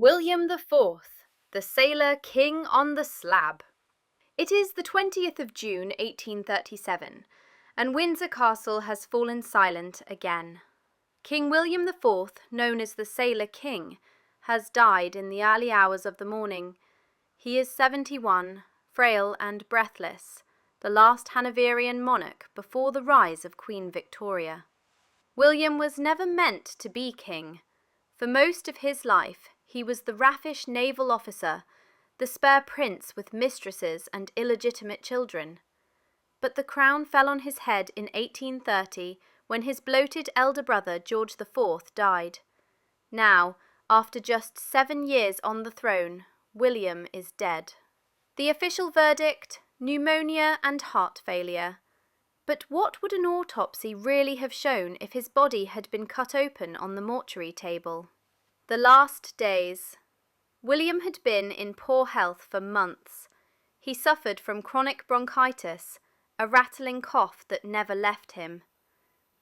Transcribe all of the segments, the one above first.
William IV, the Sailor King on the Slab. It is the 20th of June 1837, and Windsor Castle has fallen silent again. King William IV, known as the Sailor King, has died in the early hours of the morning. He is 71, frail and breathless, the last Hanoverian monarch before the rise of Queen Victoria. William was never meant to be king. For most of his life, he was the raffish naval officer, the spare prince with mistresses and illegitimate children. But the crown fell on his head in 1830 when his bloated elder brother George IV died. Now, after just 7 years on the throne, William is dead. The official verdict: pneumonia and heart failure. But what would an autopsy really have shown if his body had been cut open on the mortuary table? The last days. William had been in poor health for months. He suffered from chronic bronchitis, a rattling cough that never left him.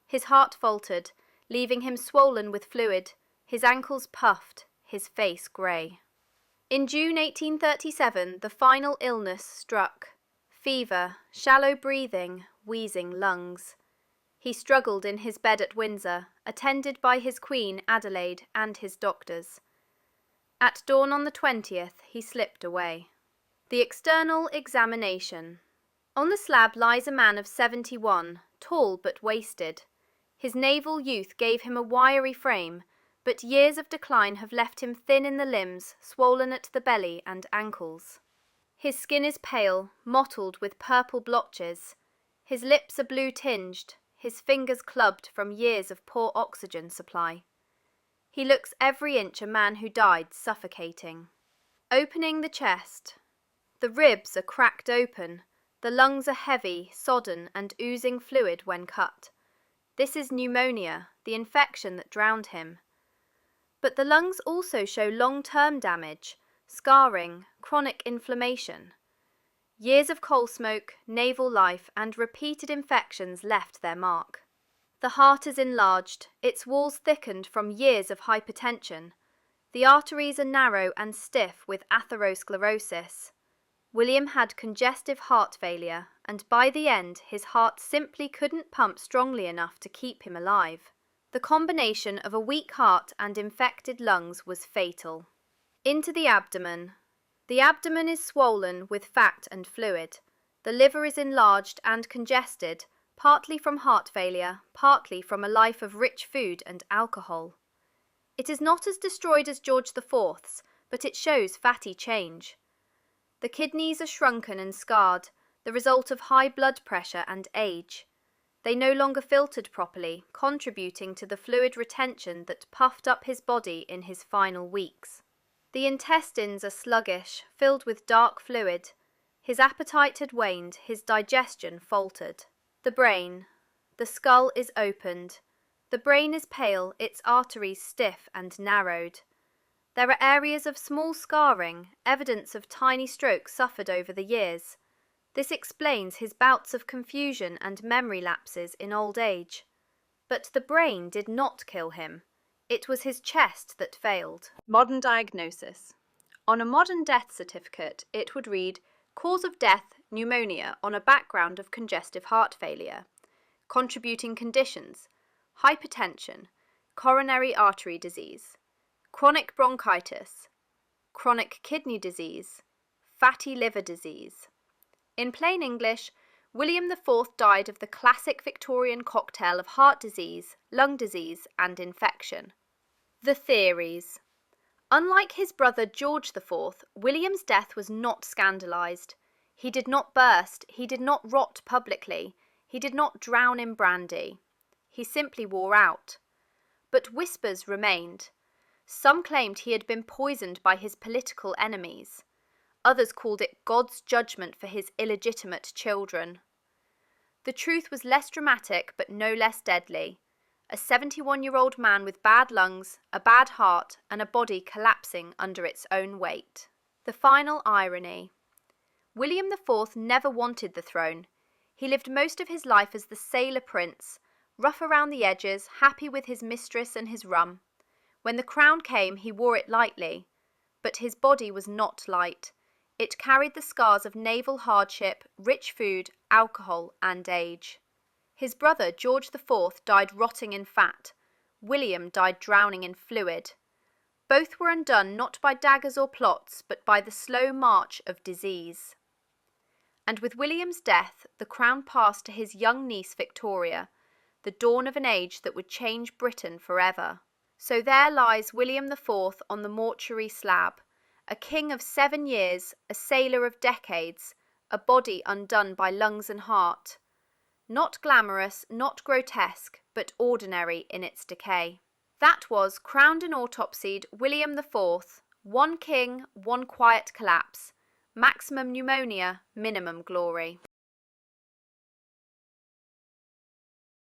His heart faltered, leaving him swollen with fluid, his ankles puffed, his face grey. In June 1837, the final illness struck. Fever, shallow breathing, wheezing lungs. He struggled in his bed at Windsor, attended by his queen, Adelaide, and his doctors. At dawn on the 20th, he slipped away. The external examination. On the slab lies a man of 71, tall but wasted. His naval youth gave him a wiry frame, but years of decline have left him thin in the limbs, swollen at the belly and ankles. His skin is pale, mottled with purple blotches. His lips are blue-tinged, his fingers clubbed from years of poor oxygen supply. He looks every inch a man who died suffocating. Opening the chest. The ribs are cracked open. The lungs are heavy, sodden, and oozing fluid when cut. This is pneumonia, the infection that drowned him. But the lungs also show long-term damage, scarring, chronic inflammation. Years of coal smoke, naval life, and repeated infections left their mark. The heart is enlarged, its walls thickened from years of hypertension. The arteries are narrow and stiff with atherosclerosis. William had congestive heart failure, and by the end his heart simply couldn't pump strongly enough to keep him alive. The combination of a weak heart and infected lungs was fatal. Into the abdomen. The abdomen is swollen with fat and fluid. The liver is enlarged and congested, partly from heart failure, partly from a life of rich food and alcohol. It is not as destroyed as George IV's, but it shows fatty change. The kidneys are shrunken and scarred, the result of high blood pressure and age. They no longer filtered properly, contributing to the fluid retention that puffed up his body in his final weeks. The intestines are sluggish, filled with dark fluid. His appetite had waned, his digestion faltered. The brain. The skull is opened. The brain is pale, its arteries stiff and narrowed. There are areas of small scarring, evidence of tiny strokes suffered over the years. This explains his bouts of confusion and memory lapses in old age. But the brain did not kill him. It was his chest that failed. Modern diagnosis. On a modern death certificate, it would read, cause of death, pneumonia on a background of congestive heart failure. Contributing conditions, hypertension, coronary artery disease, chronic bronchitis, chronic kidney disease, fatty liver disease. In plain English, William IV died of the classic Victorian cocktail of heart disease, lung disease, and infection. The theories. Unlike his brother George IV, William's death was not scandalised. He did not burst, he did not rot publicly, he did not drown in brandy. He simply wore out. But whispers remained. Some claimed he had been poisoned by his political enemies. Others called it God's judgment for his illegitimate children. The truth was less dramatic but no less deadly. A 71-year-old man with bad lungs, a bad heart, and a body collapsing under its own weight. The final irony. William IV never wanted the throne. He lived most of his life as the sailor prince, rough around the edges, happy with his mistress and his rum. When the crown came, he wore it lightly. But his body was not light. It carried the scars of naval hardship, rich food, alcohol, and age. His brother, George IV, died rotting in fat. William died drowning in fluid. Both were undone not by daggers or plots, but by the slow march of disease. And with William's death, the crown passed to his young niece Victoria, the dawn of an age that would change Britain forever. So there lies William IV on the mortuary slab, a king of 7 years, a sailor of decades, a body undone by lungs and heart. Not glamorous, not grotesque, but ordinary in its decay. That was Crowned and Autopsied William IV, one king, one quiet collapse, maximum pneumonia, minimum glory.